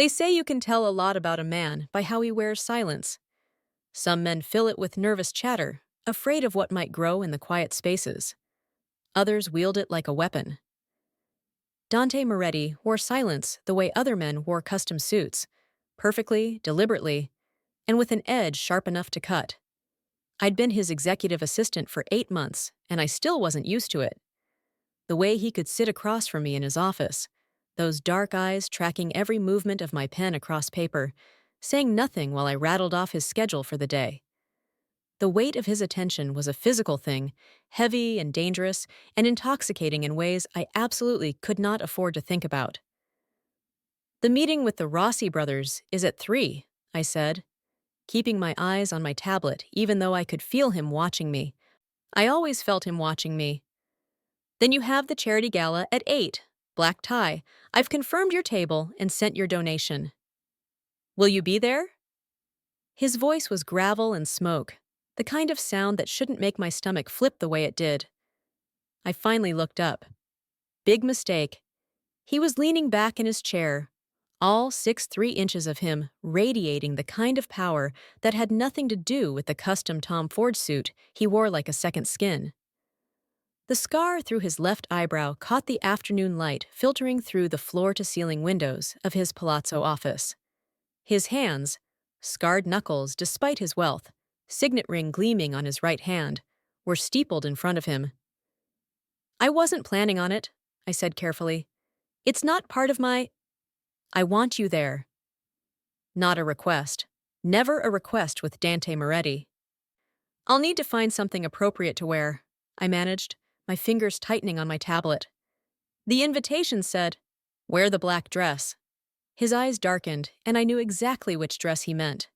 They say you can tell a lot about a man by how he wears silence. Some men fill it with nervous chatter, afraid of what might grow in the quiet spaces. Others wield it like a weapon. Dante Moretti wore silence the way other men wore custom suits, perfectly, deliberately, and with an edge sharp enough to cut. I'd been his executive assistant for 8 months, and I still wasn't used to it. The way he could sit across from me in his office, those dark eyes tracking every movement of my pen across paper, saying nothing while I rattled off his schedule for the day. The weight of his attention was a physical thing, heavy and dangerous, and intoxicating in ways I absolutely could not afford to think about. "The meeting with the Rossi brothers is at 3, I said, keeping my eyes on my tablet even though I could feel him watching me. I always felt him watching me. "Then you have the charity gala at 8, black tie. I've confirmed your table and sent your donation. Will you be there?" His voice was gravel and smoke, the kind of sound that shouldn't make my stomach flip the way it did. I finally looked up. Big mistake. He was leaning back in his chair, all 6'3" of him radiating the kind of power that had nothing to do with the custom Tom Ford suit he wore like a second skin. The scar through his left eyebrow caught the afternoon light filtering through the floor-to-ceiling windows of his palazzo office. His hands, scarred knuckles despite his wealth, signet ring gleaming on his right hand, were steepled in front of him. "I wasn't planning on it," I said carefully. "It's not part of my—" "I want you there." Not a request. Never a request with Dante Moretti. "I'll need to find something appropriate to wear," I managed, my fingers tightening on my tablet. The invitation said, "Wear the black dress." His eyes darkened, and I knew exactly which dress he meant.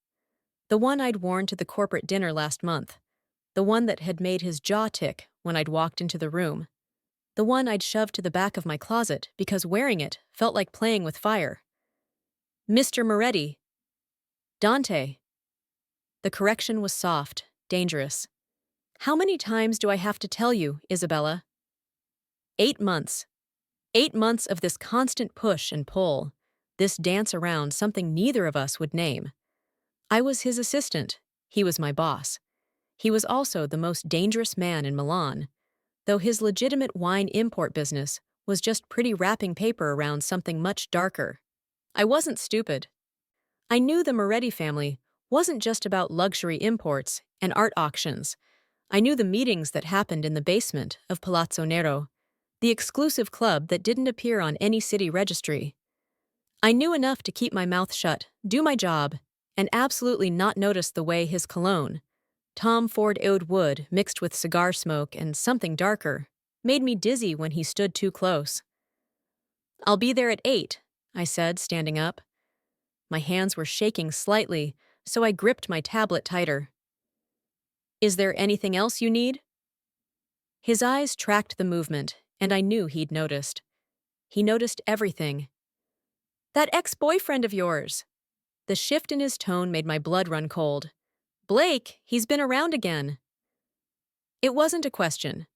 The one I'd worn to the corporate dinner last month. The one that had made his jaw tick when I'd walked into the room. The one I'd shoved to the back of my closet because wearing it felt like playing with fire. "Mr. Moretti." "Dante." The correction was soft, dangerous. "How many times do I have to tell you, Isabella?" 8 months. 8 months of this constant push and pull, this dance around something neither of us would name. I was his assistant. He was my boss. He was also the most dangerous man in Milan, though his legitimate wine import business was just pretty wrapping paper around something much darker. I wasn't stupid. I knew the Moretti family wasn't just about luxury imports and art auctions. I knew the meetings that happened in the basement of Palazzo Nero, the exclusive club that didn't appear on any city registry. I knew enough to keep my mouth shut, do my job, and absolutely not notice the way his cologne, Tom Ford Oud Wood mixed with cigar smoke and something darker, made me dizzy when he stood too close. "I'll be there at 8, I said, standing up. My hands were shaking slightly, so I gripped my tablet tighter. "Is there anything else you need?" His eyes tracked the movement, and I knew he'd noticed. He noticed everything. "That ex-boyfriend of yours." The shift in his tone made my blood run cold. "Blake, he's been around again." It wasn't a question.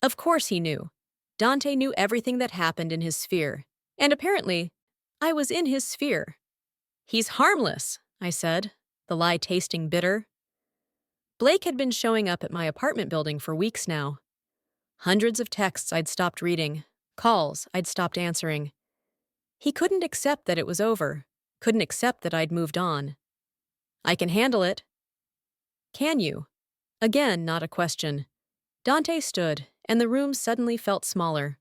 Of course he knew. Dante knew everything that happened in his sphere, and apparently, I was in his sphere. "He's harmless," I said, the lie tasting bitter. Blake had been showing up at my apartment building for weeks now. Hundreds of texts I'd stopped reading, calls I'd stopped answering. He couldn't accept that it was over, couldn't accept that I'd moved on. "I can handle it." "Can you?" Again, not a question. Dante stood, and the room suddenly felt smaller.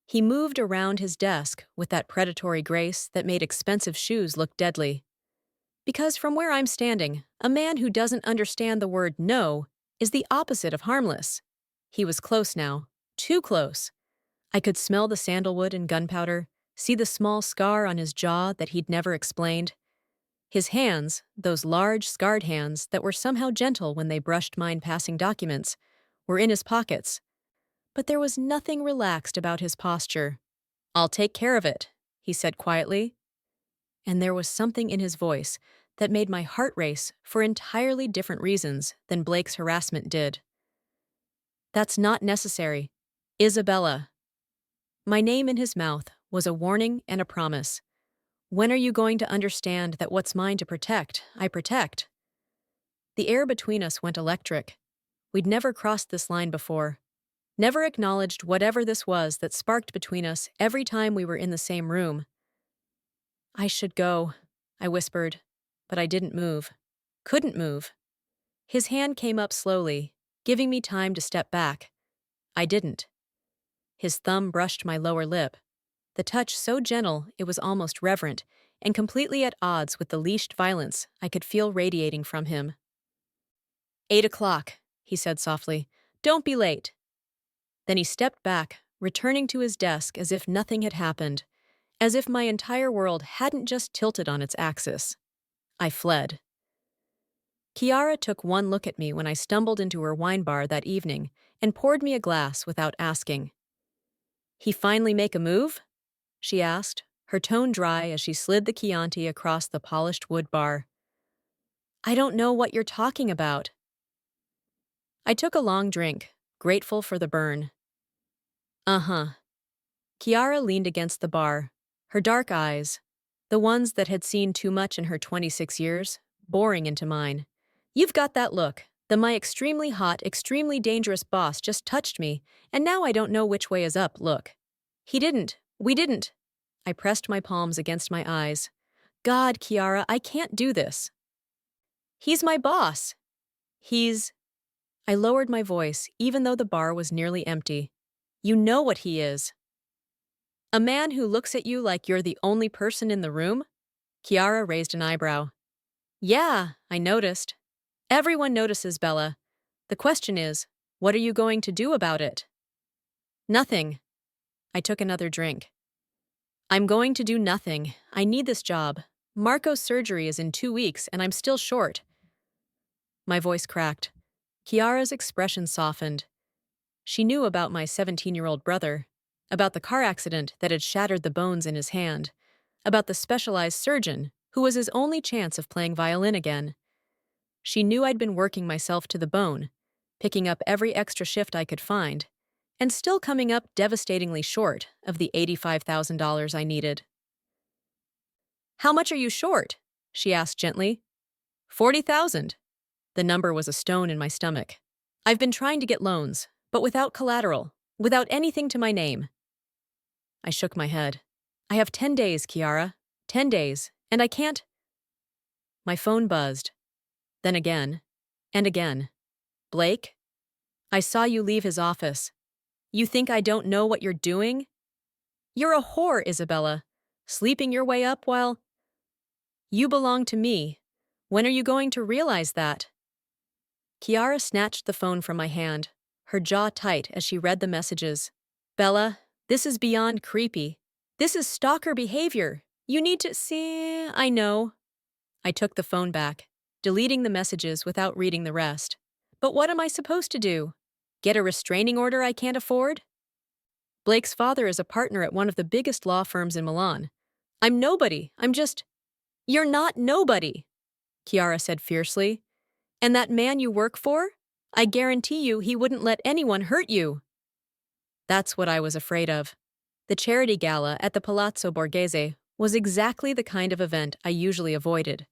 He moved around his desk with that predatory grace that made expensive shoes look deadly. Because from where I'm standing, a man who doesn't understand the word no is the opposite of harmless. He was close now, too close. I could smell the sandalwood and gunpowder, see the small scar on his jaw that he'd never explained. His hands, those large, scarred hands that were somehow gentle when they brushed mine passing documents, were in his pockets. But there was nothing relaxed about his posture. "I'll take care of it," he said quietly. And there was something in his voice that made my heart race for entirely different reasons than Blake's harassment did. "That's not necessary. Isabella." My name in his mouth was a warning and a promise. When are you going to understand that what's mine to protect, I protect? The air between us went electric. We'd never crossed this line before, never acknowledged whatever this was that sparked between us every time we were in the same room. I should go, I whispered, but I didn't move. Couldn't move. His hand came up slowly, giving me time to step back. I didn't. His thumb brushed my lower lip, the touch so gentle it was almost reverent, and completely at odds with the leashed violence I could feel radiating from him. 8 o'clock, he said softly. Don't be late. Then he stepped back, returning to his desk as if nothing had happened, as if my entire world hadn't just tilted on its axis. I fled. Kiara took one look at me when I stumbled into her wine bar that evening and poured me a glass without asking. He finally make a move? She asked, her tone dry as she slid the Chianti across the polished wood bar. I don't know what you're talking about. I took a long drink, grateful for the burn. Uh-huh. Kiara leaned against the bar, her dark eyes, the ones that had seen too much in her 26 years, boring into mine. You've got that look. My extremely hot, extremely dangerous boss just touched me, and now I don't know which way is up, look. He didn't. We didn't. I pressed my palms against my eyes. God, Kiara, I can't do this. He's my boss. I lowered my voice, even though the bar was nearly empty. You know what he is. A man who looks at you like you're the only person in the room? Kiara raised an eyebrow. Yeah, I noticed. Everyone notices, Bella. The question is, what are you going to do about it? Nothing. I took another drink. I'm going to do nothing. I need this job. Marco's surgery is in 2 weeks, and I'm still short. My voice cracked. Kiara's expression softened. She knew about my 17-year-old brother, about the car accident that had shattered the bones in his hand, about the specialized surgeon who was his only chance of playing violin again. She knew I'd been working myself to the bone, picking up every extra shift I could find, and still coming up devastatingly short of the $85,000 I needed. How much are you short? She asked gently. 40,000. The number was a stone in my stomach. I've been trying to get loans, but without collateral, without anything to my name. I shook my head. I have 10 days, Kiara. 10 days, and I can't. My phone buzzed. Then again, and again. Blake? I saw you leave his office. You think I don't know what you're doing? You're a whore, Isabella. Sleeping your way up while... You belong to me. When are you going to realize that? Kiara snatched the phone from my hand, her jaw tight as she read the messages. Bella, this is beyond creepy. This is stalker behavior. You need to see... I know. I took the phone back, deleting the messages without reading the rest. But what am I supposed to do? Get a restraining order I can't afford? Blake's father is a partner at one of the biggest law firms in Milan. I'm nobody. I'm just... You're not nobody, Kiara said fiercely. And that man you work for? I guarantee you he wouldn't let anyone hurt you. That's what I was afraid of. The charity gala at the Palazzo Borghese was exactly the kind of event I usually avoided.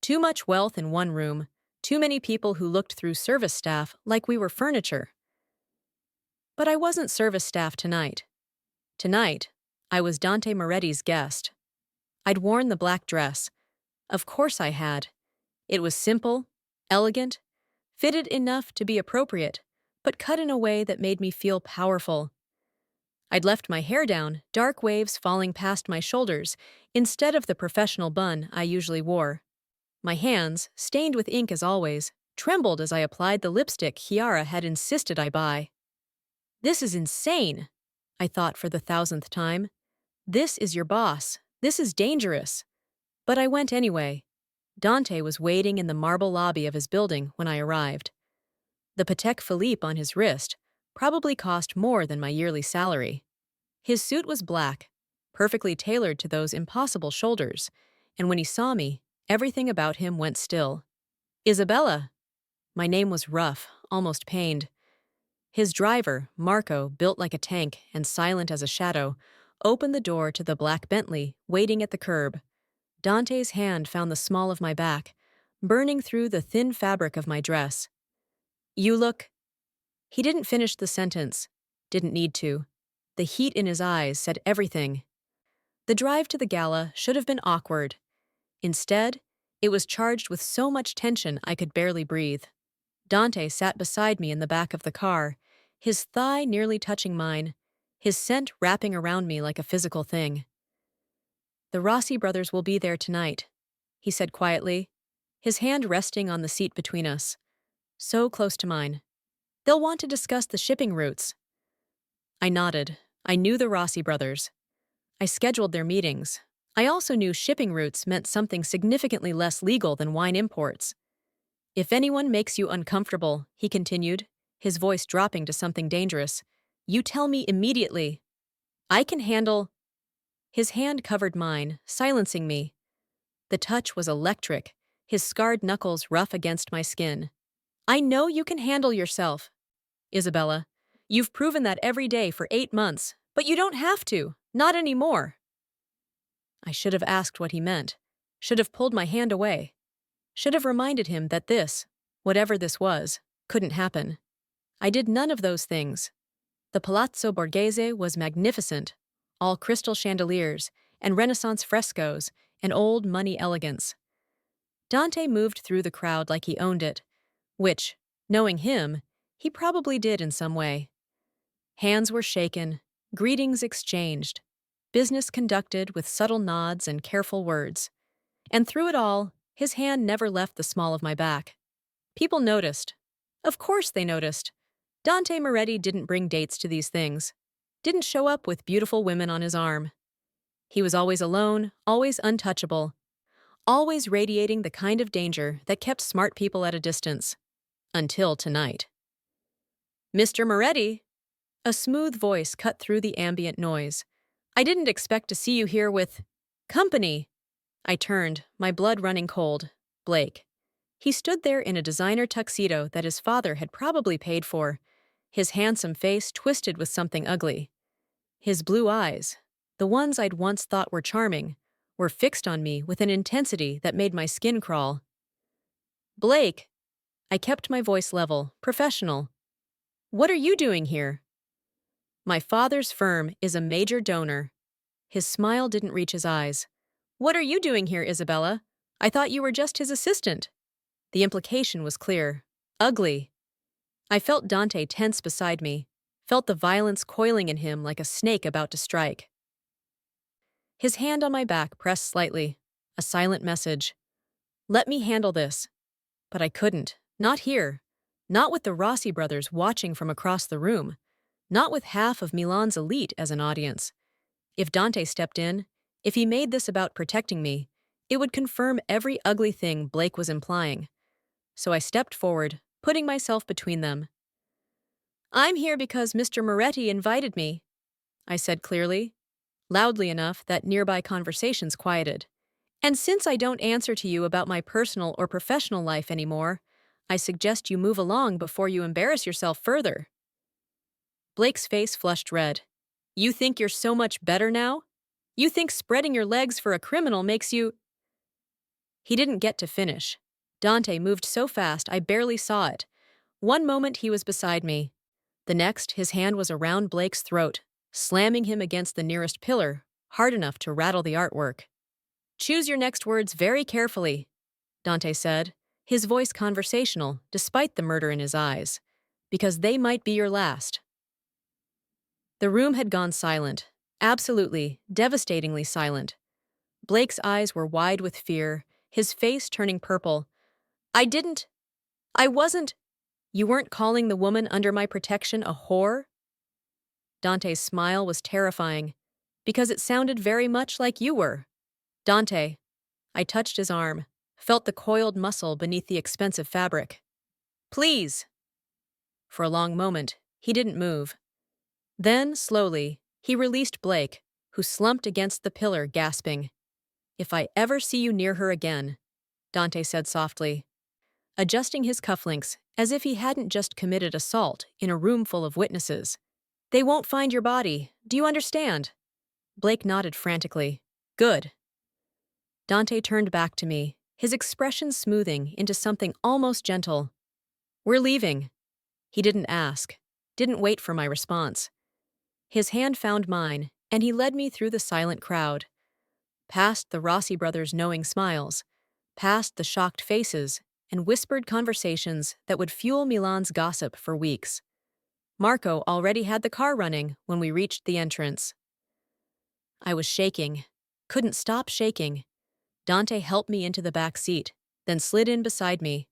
Too much wealth in one room, too many people who looked through service staff like we were furniture. But I wasn't service staff tonight. Tonight, I was Dante Moretti's guest. I'd worn the black dress. Of course I had. It was simple, elegant, fitted enough to be appropriate, but cut in a way that made me feel powerful. I'd left my hair down, dark waves falling past my shoulders, instead of the professional bun I usually wore. My hands, stained with ink as always, trembled as I applied the lipstick Kiara had insisted I buy. This is insane, I thought for the 1,000th time. This is your boss. This is dangerous. But I went anyway. Dante was waiting in the marble lobby of his building when I arrived. The Patek Philippe on his wrist probably cost more than my yearly salary. His suit was black, perfectly tailored to those impossible shoulders, and when he saw me, everything about him went still. Isabella! My name was rough, almost pained. His driver, Marco, built like a tank and silent as a shadow, opened the door to the black Bentley waiting at the curb. Dante's hand found the small of my back, burning through the thin fabric of my dress. You look. He didn't finish the sentence. Didn't need to. The heat in his eyes said everything. The drive to the gala should have been awkward. Instead, it was charged with so much tension I could barely breathe. Dante sat beside me in the back of the car, his thigh nearly touching mine, his scent wrapping around me like a physical thing. The Rossi brothers will be there tonight, he said quietly, his hand resting on the seat between us, so close to mine. They'll want to discuss the shipping routes. I nodded. I knew the Rossi brothers. I scheduled their meetings. I also knew shipping routes meant something significantly less legal than wine imports. If anyone makes you uncomfortable, he continued, his voice dropping to something dangerous, you tell me immediately. I can handle. His hand covered mine, silencing me. The touch was electric, his scarred knuckles rough against my skin. I know you can handle yourself, Isabella. You've proven that every day for 8 months, but you don't have to, not anymore. I should have asked what he meant, should have pulled my hand away, should have reminded him that this, whatever this was, couldn't happen. I did none of those things. The Palazzo Borghese was magnificent, all crystal chandeliers and Renaissance frescoes and old money elegance. Dante moved through the crowd like he owned it, which, knowing him, he probably did in some way. Hands were shaken, greetings exchanged, business conducted with subtle nods and careful words. And through it all, his hand never left the small of my back. People noticed. Of course they noticed. Dante Moretti didn't bring dates to these things, didn't show up with beautiful women on his arm. He was always alone, always untouchable, always radiating the kind of danger that kept smart people at a distance. Until tonight. Mr. Moretti! A smooth voice cut through the ambient noise. I didn't expect to see you here with company. I turned, my blood running cold. Blake. He stood there in a designer tuxedo that his father had probably paid for, his handsome face twisted with something ugly. His blue eyes, the ones I'd once thought were charming, were fixed on me with an intensity that made my skin crawl. Blake. I kept my voice level, professional. What are you doing here? My father's firm is a major donor. His smile didn't reach his eyes. What are you doing here, Isabella? I thought you were just his assistant. The implication was clear. Ugly. I felt Dante tense beside me, felt the violence coiling in him like a snake about to strike. His hand on my back pressed slightly, a silent message. Let me handle this. But I couldn't. Not here. Not with the Rossi brothers watching from across the room. Not with half of Milan's elite as an audience. If Dante stepped in, if he made this about protecting me, it would confirm every ugly thing Blake was implying. So I stepped forward, putting myself between them. I'm here because Mr. Moretti invited me, I said clearly, loudly enough that nearby conversations quieted. And since I don't answer to you about my personal or professional life anymore, I suggest you move along before you embarrass yourself further. Blake's face flushed red. You think you're so much better now? You think spreading your legs for a criminal makes you… He didn't get to finish. Dante moved so fast I barely saw it. One moment he was beside me. The next, his hand was around Blake's throat, slamming him against the nearest pillar, hard enough to rattle the artwork. Choose your next words very carefully, Dante said, his voice conversational despite the murder in his eyes, because they might be your last. The room had gone silent, absolutely, devastatingly silent. Blake's eyes were wide with fear, his face turning purple. I wasn't. You weren't calling the woman under my protection a whore? Dante's smile was terrifying, because it sounded very much like you were. Dante. I touched his arm, felt the coiled muscle beneath the expensive fabric. Please. For a long moment, he didn't move. Then, slowly, he released Blake, who slumped against the pillar, gasping. If I ever see you near her again, Dante said softly, adjusting his cufflinks as if he hadn't just committed assault in a room full of witnesses. They won't find your body, do you understand? Blake nodded frantically. Good. Dante turned back to me, his expression smoothing into something almost gentle. We're leaving. He didn't ask, didn't wait for my response. His hand found mine, and he led me through the silent crowd, past the Rossi brothers' knowing smiles, past the shocked faces, and whispered conversations that would fuel Milan's gossip for weeks. Marco already had the car running when we reached the entrance. I was shaking, couldn't stop shaking. Dante helped me into the back seat, then slid in beside me.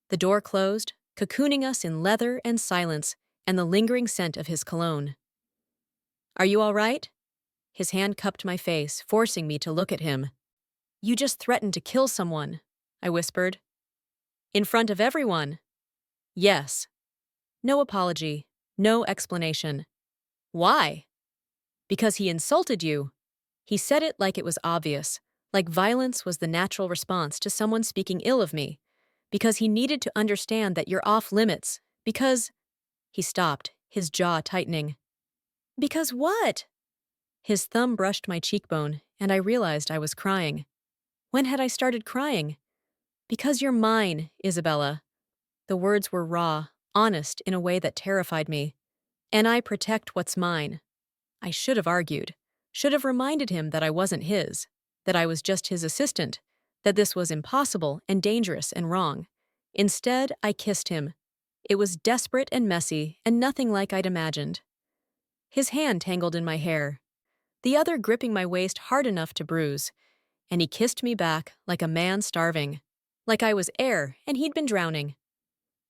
The door closed, cocooning us in leather and silence and the lingering scent of his cologne. Are you all right? His hand cupped my face, forcing me to look at him. You just threatened to kill someone, I whispered. In front of everyone? Yes. No apology, no explanation. Why? Because he insulted you. He said it like it was obvious, like violence was the natural response to someone speaking ill of me. Because he needed to understand that you're off limits. Because... He stopped, his jaw tightening. Because what? His thumb brushed my cheekbone, and I realized I was crying. When had I started crying? Because you're mine, Isabella. The words were raw, honest in a way that terrified me. And I protect what's mine. I should have argued, should have reminded him that I wasn't his, that I was just his assistant, that this was impossible and dangerous and wrong. Instead, I kissed him. It was desperate and messy and nothing like I'd imagined. His hand tangled in my hair, the other gripping my waist hard enough to bruise, and he kissed me back like a man starving, like I was air and he'd been drowning.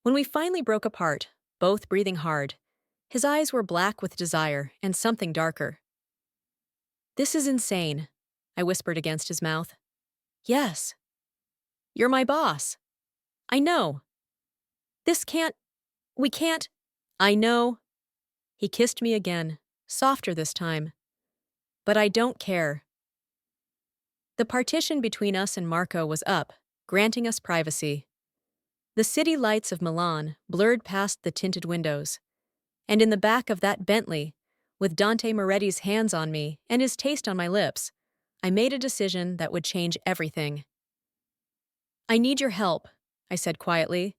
When we finally broke apart, both breathing hard, his eyes were black with desire and something darker. This is insane, I whispered against his mouth. Yes. You're my boss. I know. We can't. I know. He kissed me again, softer this time. But I don't care. The partition between us and Marco was up, granting us privacy. The city lights of Milan blurred past the tinted windows. And in the back of that Bentley, with Dante Moretti's hands on me and his taste on my lips, I made a decision that would change everything. I need your help, I said quietly.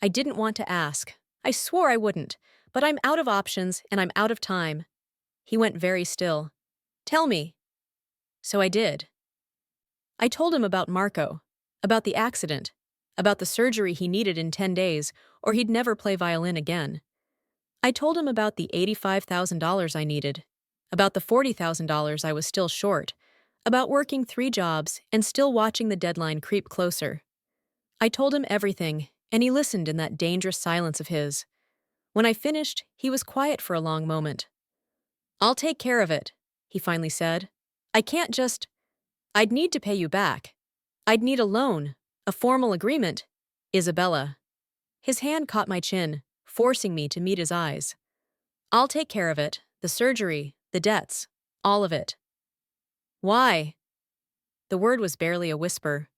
I didn't want to ask. I swore I wouldn't, but I'm out of options and I'm out of time. He went very still. Tell me. So I did. I told him about Marco, about the accident, about the surgery he needed in 10 days, or he'd never play violin again. I told him about the $85,000 I needed, about the $40,000 I was still short, about working 3 jobs and still watching the deadline creep closer. I told him everything, and he listened in that dangerous silence of his. When I finished, he was quiet for a long moment. I'll take care of it, he finally said. I can't just... I'd need to pay you back. I'd need a loan, a formal agreement. Isabella. His hand caught my chin, forcing me to meet his eyes. I'll take care of it, the surgery, the debts, all of it. Why? The word was barely a whisper.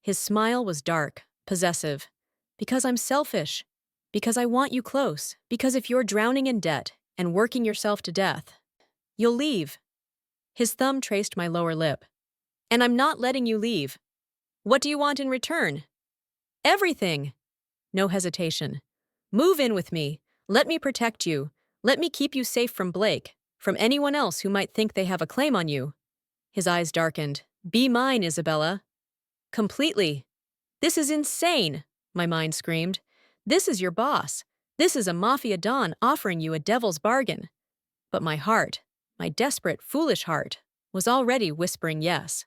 His smile was dark, possessive. Because I'm selfish. Because I want you close. Because if you're drowning in debt and working yourself to death, you'll leave. His thumb traced my lower lip. And I'm not letting you leave. What do you want in return? Everything. No hesitation. Move in with me. Let me protect you. Let me keep you safe from Blake, from anyone else who might think they have a claim on you. His eyes darkened. Be mine, Isabella. Completely. This is insane, my mind screamed. This is your boss. This is a Mafia Don offering you a devil's bargain. But my heart, my desperate, foolish heart, was already whispering yes.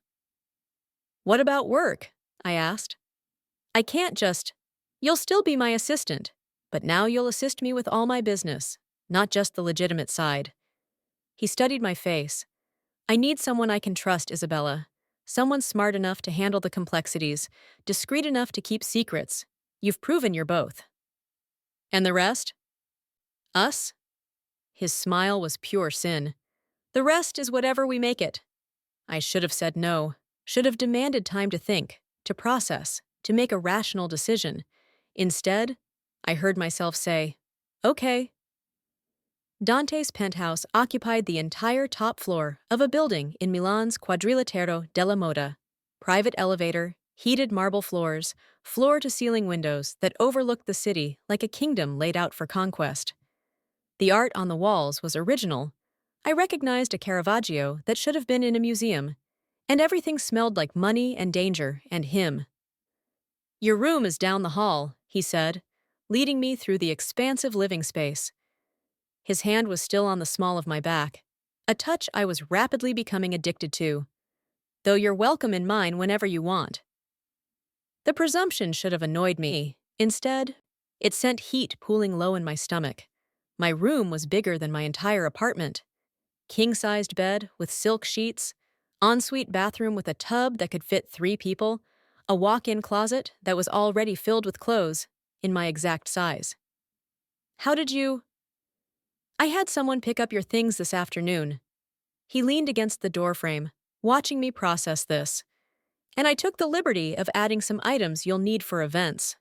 What about work? I asked. I can't just... You'll still be my assistant, but now you'll assist me with all my business, not just the legitimate side. He studied my face. I need someone I can trust, Isabella. Someone smart enough to handle the complexities, discreet enough to keep secrets. You've proven you're both. And the rest? Us? His smile was pure sin. The rest is whatever we make it. I should have said no, should have demanded time to think, to process, to make a rational decision. Instead, I heard myself say, okay. Dante's penthouse occupied the entire top floor of a building in Milan's Quadrilatero della Moda. Private elevator, heated marble floors, floor-to-ceiling windows that overlooked the city like a kingdom laid out for conquest. The art on the walls was original. I recognized a Caravaggio that should have been in a museum, and everything smelled like money and danger and him. "Your room is down the hall," he said, leading me through the expansive living space. His hand was still on the small of my back, a touch I was rapidly becoming addicted to. "Though you're welcome in mine whenever you want." The presumption should have annoyed me. Instead, it sent heat pooling low in my stomach. My room was bigger than my entire apartment. King-sized bed with silk sheets, ensuite bathroom with a tub that could fit 3 people, a walk-in closet that was already filled with clothes in my exact size. "How did you—" "I had someone pick up your things this afternoon." He leaned against the doorframe, watching me process this. "And I took the liberty of adding some items you'll need for events."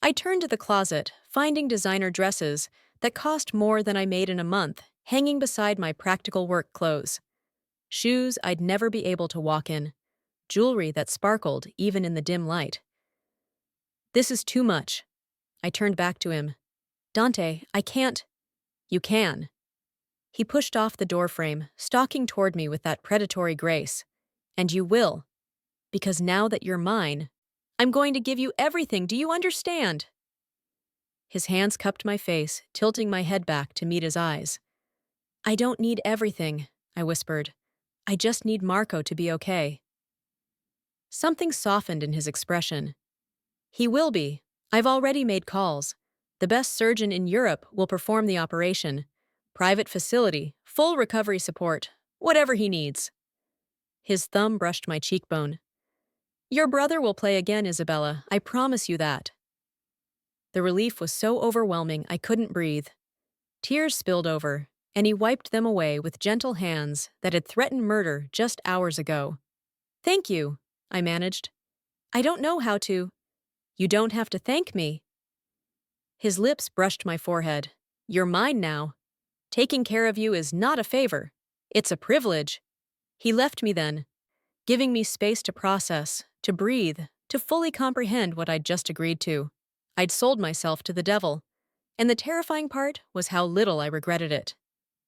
I turned to the closet, finding designer dresses that cost more than I made in a month, hanging beside my practical work clothes. Shoes I'd never be able to walk in. Jewelry that sparkled even in the dim light. "This is too much." I turned back to him. "Dante, I can't." "You can." He pushed off the doorframe, stalking toward me with that predatory grace. "And you will. Because now that you're mine, I'm going to give you everything, do you understand?" His hands cupped my face, tilting my head back to meet his eyes. "I don't need everything," I whispered. "I just need Marco to be okay." Something softened in his expression. "He will be. I've already made calls. The best surgeon in Europe will perform the operation. Private facility, full recovery support, whatever he needs." His thumb brushed my cheekbone. "Your brother will play again, Isabella, I promise you that." The relief was so overwhelming I couldn't breathe. Tears spilled over, and he wiped them away with gentle hands that had threatened murder just hours ago. "Thank you," I managed. "I don't know how to—" "You don't have to thank me." His lips brushed my forehead. "You're mine now. Taking care of you is not a favor. It's a privilege." He left me then, giving me space to process, to breathe, to fully comprehend what I'd just agreed to. I'd sold myself to the devil, and the terrifying part was how little I regretted it.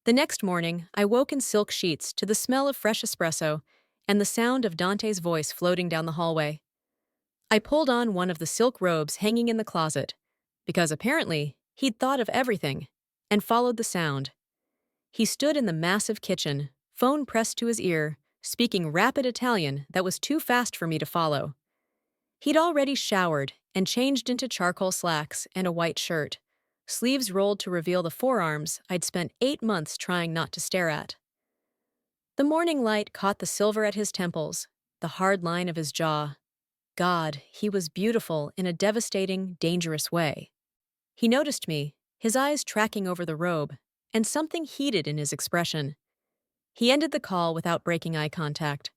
The next morning, I woke in silk sheets to the smell of fresh espresso and the sound of Dante's voice floating down the hallway. I pulled on one of the silk robes hanging in the closet, because apparently he'd thought of everything, and followed the sound. He stood in the massive kitchen, phone pressed to his ear, speaking rapid Italian that was too fast for me to follow. He'd already showered and changed into charcoal slacks and a white shirt, sleeves rolled to reveal the forearms I'd spent 8 months trying not to stare at. The morning light caught the silver at his temples, the hard line of his jaw. God, he was beautiful in a devastating, dangerous way. He noticed me, his eyes tracking over the robe, and something heated in his expression. He ended the call without breaking eye contact.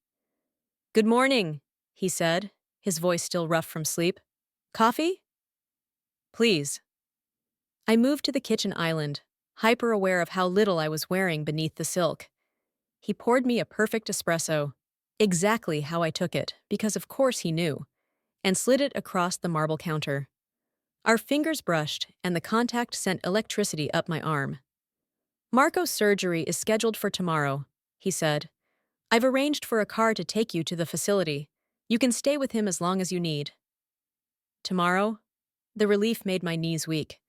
"Good morning," he said, his voice still rough from sleep. "Coffee?" "Please." I moved to the kitchen island, hyper-aware of how little I was wearing beneath the silk. He poured me a perfect espresso, exactly how I took it, because of course he knew, and slid it across the marble counter. Our fingers brushed, and the contact sent electricity up my arm. "Marco's surgery is scheduled for tomorrow," he said. "I've arranged for a car to take you to the facility. You can stay with him as long as you need." "Tomorrow?" The relief made my knees weak.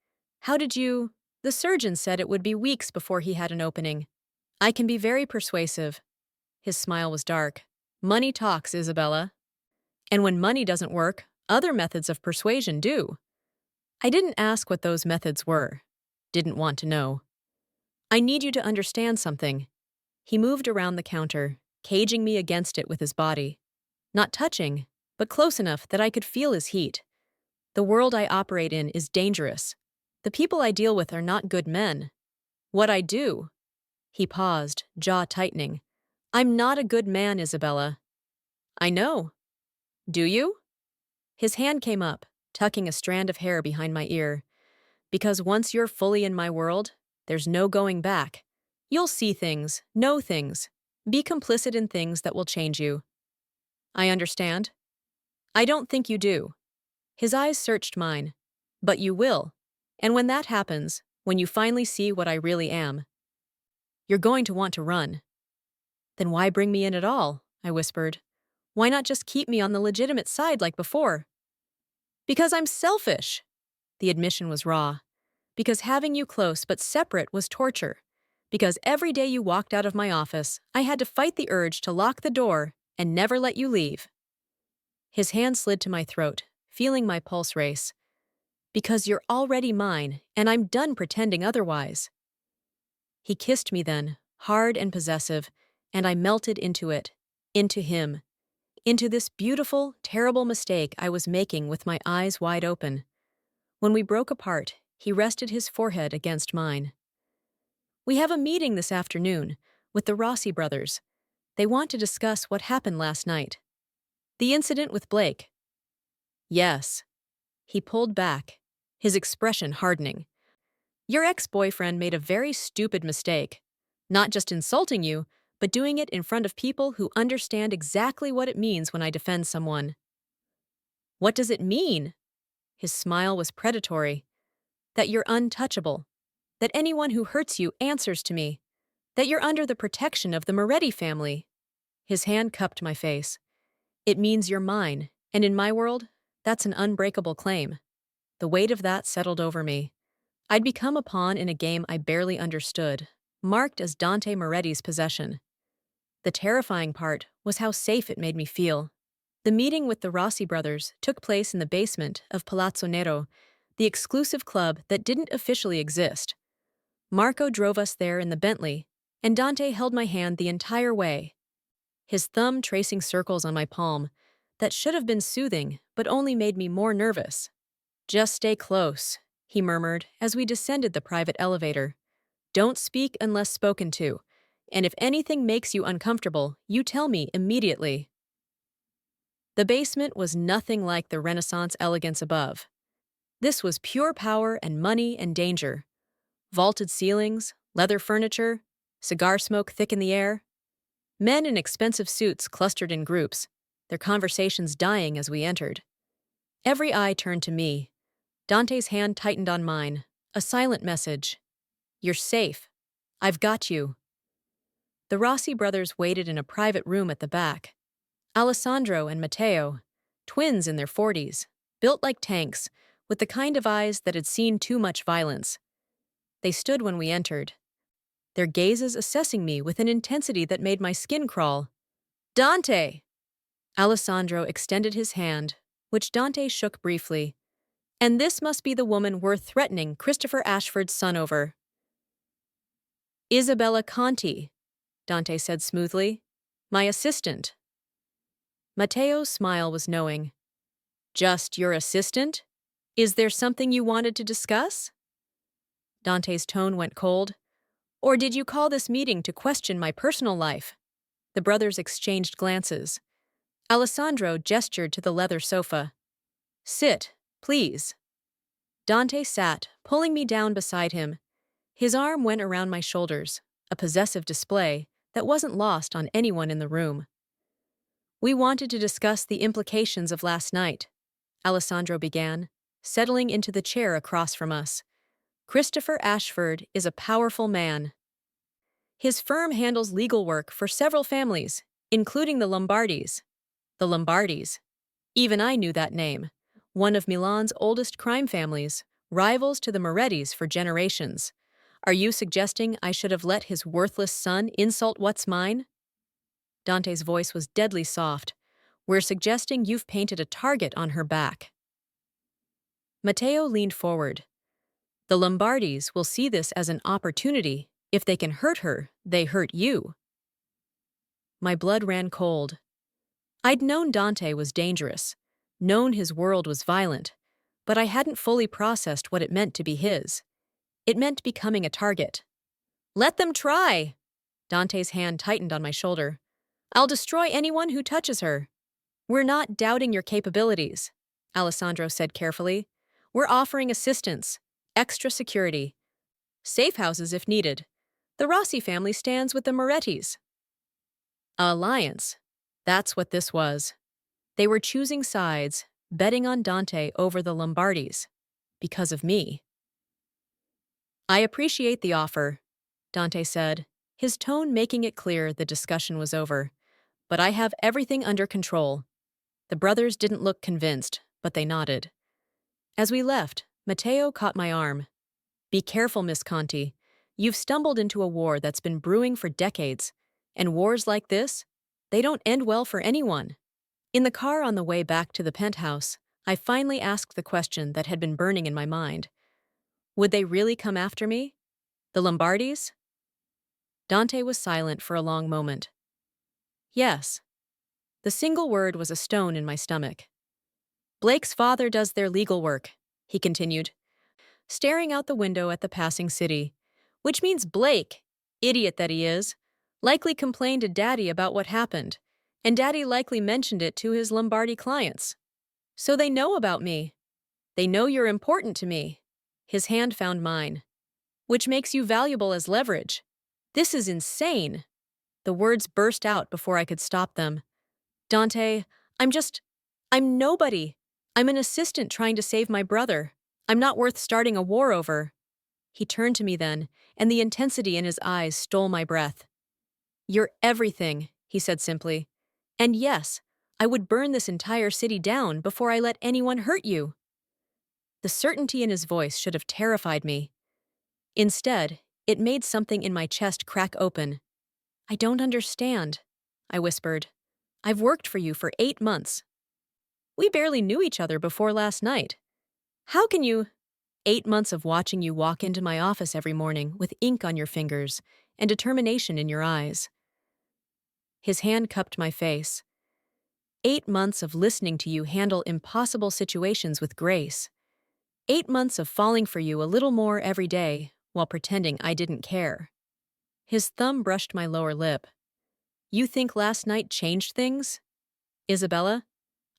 "How did you—" "The surgeon said it would be weeks before he had an opening. I can be very persuasive." His smile was dark. "Money talks, Isabella. And when money doesn't work, other methods of persuasion do." I didn't ask what those methods were. Didn't want to know. "I need you to understand something." He moved around the counter, caging me against it with his body. Not touching, but close enough that I could feel his heat. "The world I operate in is dangerous. The people I deal with are not good men. What I do—" He paused, jaw tightening. "I'm not a good man, Isabella." "I know." "Do you?" His hand came up, tucking a strand of hair behind my ear. "Because once you're fully in my world, There's no going back. You'll see things, know things, be complicit in things that will change you. I understand. I don't think you do. His eyes searched mine. But you will. And when that happens, when you finally see what I really am, you're going to want to run. Then why bring me in at all? I whispered. Why not just keep me on the legitimate side like before? Because I'm selfish. The admission was raw. Because having you close but separate was torture. Because every day you walked out of my office, I had to fight the urge to lock the door and never let you leave. His hand slid to my throat, feeling my pulse race. Because you're already mine, and I'm done pretending otherwise. He kissed me then, hard and possessive, and I melted into it, into him, into this beautiful, terrible mistake I was making with my eyes wide open. When we broke apart, he rested his forehead against mine. We have a meeting this afternoon with the Rossi brothers. They want to discuss what happened last night. The incident with Blake. Yes. He pulled back, his expression hardening. Your ex-boyfriend made a very stupid mistake. Not just insulting you, but doing it in front of people who understand exactly what it means when I defend someone. What does it mean? His smile was predatory. That you're untouchable. That anyone who hurts you answers to me. That you're under the protection of the Moretti family. His hand cupped my face. It means you're mine, and in my world, that's an unbreakable claim. The weight of that settled over me. I'd become a pawn in a game I barely understood, marked as Dante Moretti's possession. The terrifying part was how safe it made me feel. The meeting with the Rossi brothers took place in the basement of Palazzo Nero, the exclusive club that didn't officially exist. Marco drove us there in the Bentley, and Dante held my hand the entire way, his thumb tracing circles on my palm that should have been soothing but only made me more nervous. Just stay close, he murmured as we descended the private elevator. Don't speak unless spoken to, and if anything makes you uncomfortable, you tell me immediately. The basement was nothing like the Renaissance elegance above. This was pure power and money and danger. Vaulted ceilings, leather furniture, cigar smoke thick in the air. Men in expensive suits clustered in groups, their conversations dying as we entered. Every eye turned to me. Dante's hand tightened on mine, a silent message. You're safe. I've got you. The Rossi brothers waited in a private room at the back. Alessandro and Matteo, twins in their 40s, built like tanks, with the kind of eyes that had seen too much violence. They stood when we entered, their gazes assessing me with an intensity that made my skin crawl. Dante! Alessandro extended his hand, which Dante shook briefly. And this must be the woman we're threatening Christopher Ashford's son over. Isabella Conti, Dante said smoothly. My assistant. Matteo's smile was knowing. Just your assistant? Is there something you wanted to discuss? Dante's tone went cold. Or did you call this meeting to question my personal life? The brothers exchanged glances. Alessandro gestured to the leather sofa. Sit, please. Dante sat, pulling me down beside him. His arm went around my shoulders, a possessive display that wasn't lost on anyone in the room. We wanted to discuss the implications of last night, Alessandro began, settling into the chair across from us. Christopher Ashford is a powerful man. His firm handles legal work for several families, including the Lombardis. The Lombardis. Even I knew that name. One of Milan's oldest crime families, rivals to the Morettis for generations. Are you suggesting I should have let his worthless son insult what's mine? Dante's voice was deadly soft. We're suggesting you've painted a target on her back. Matteo leaned forward. The Lombardis will see this as an opportunity. If they can hurt her, they hurt you. My blood ran cold. I'd known Dante was dangerous, known his world was violent, but I hadn't fully processed what it meant to be his. It meant becoming a target. Let them try! Dante's hand tightened on my shoulder. I'll destroy anyone who touches her. We're not doubting your capabilities, Alessandro said carefully. We're offering assistance, extra security. Safe houses if needed. The Rossi family stands with the Morettis. A alliance. That's what this was. They were choosing sides, betting on Dante over the Lombardis. Because of me. I appreciate the offer, Dante said, his tone making it clear the discussion was over. But I have everything under control. The brothers didn't look convinced, but they nodded. As we left, Matteo caught my arm. Be careful, Miss Conti. You've stumbled into a war that's been brewing for decades, and wars like this, they don't end well for anyone. In the car on the way back to the penthouse, I finally asked the question that had been burning in my mind. Would they really come after me? The Lombardis? Dante was silent for a long moment. Yes. The single word was a stone in my stomach. Blake's father does their legal work, he continued, staring out the window at the passing city, which means Blake, idiot that he is, likely complained to Daddy about what happened, and Daddy likely mentioned it to his Lombardi clients. So they know about me. They know you're important to me. His hand found mine. Which makes you valuable as leverage. This is insane. The words burst out before I could stop them. Dante, I'm nobody. I'm an assistant trying to save my brother. I'm not worth starting a war over. He turned to me then, and the intensity in his eyes stole my breath. You're everything, he said simply. And yes, I would burn this entire city down before I let anyone hurt you. The certainty in his voice should have terrified me. Instead, it made something in my chest crack open. I don't understand, I whispered. I've worked for you for 8 months. We barely knew each other before last night. How can you— 8 months of watching you walk into my office every morning with ink on your fingers and determination in your eyes. His hand cupped my face. 8 months of listening to you handle impossible situations with grace. 8 months of falling for you a little more every day while pretending I didn't care. His thumb brushed my lower lip. You think last night changed things? Isabella,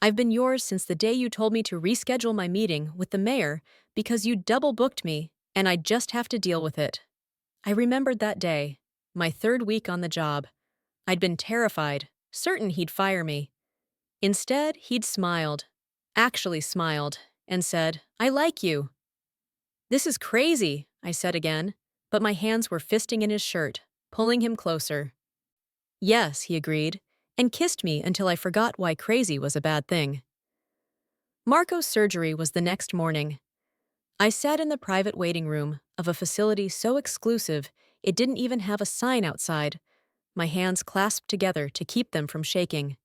I've been yours since the day you told me to reschedule my meeting with the mayor because you double-booked me and I'd just have to deal with it. I remembered that day, my 3rd week on the job. I'd been terrified, certain he'd fire me. Instead, he'd smiled, actually smiled, and said, I like you. This is crazy, I said again, but my hands were fisting in his shirt, pulling him closer. Yes, he agreed, and kissed me until I forgot why crazy was a bad thing. Marco's surgery was the next morning. I sat in the private waiting room of a facility so exclusive it didn't even have a sign outside, my hands clasped together to keep them from shaking.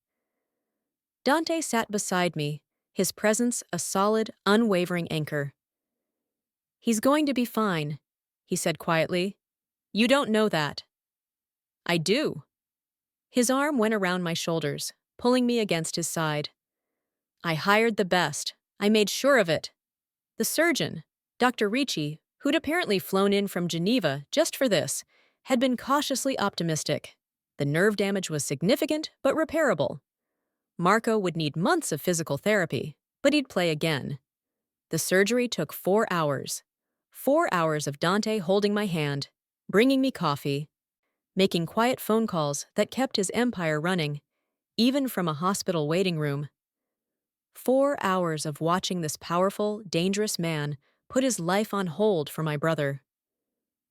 Dante sat beside me, his presence a solid, unwavering anchor. He's going to be fine, he said quietly. You don't know that. I do. His arm went around my shoulders, pulling me against his side. I hired the best. I made sure of it. The surgeon, Dr. Ricci, who'd apparently flown in from Geneva just for this, had been cautiously optimistic. The nerve damage was significant but repairable. Marco would need months of physical therapy, but he'd play again. The surgery took 4 hours. 4 hours of Dante holding my hand, bringing me coffee, making quiet phone calls that kept his empire running, even from a hospital waiting room. 4 hours of watching this powerful, dangerous man put his life on hold for my brother.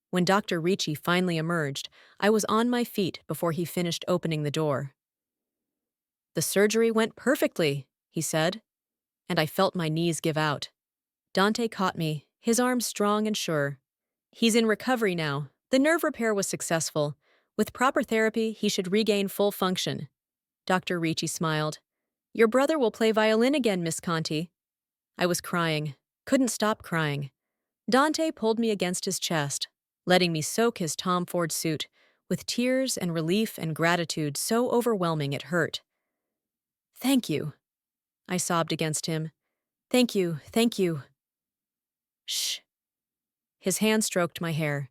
When Dr. Ricci finally emerged, I was on my feet before he finished opening the door. The surgery went perfectly, he said, and I felt my knees give out. Dante caught me, his arms strong and sure. He's in recovery now. The nerve repair was successful. With proper therapy, he should regain full function. Dr. Ricci smiled. Your brother will play violin again, Miss Conti. I was crying, couldn't stop crying. Dante pulled me against his chest, letting me soak his Tom Ford suit, with tears and relief and gratitude so overwhelming it hurt. Thank you, I sobbed against him. Thank you, thank you. Shh. His hand stroked my hair.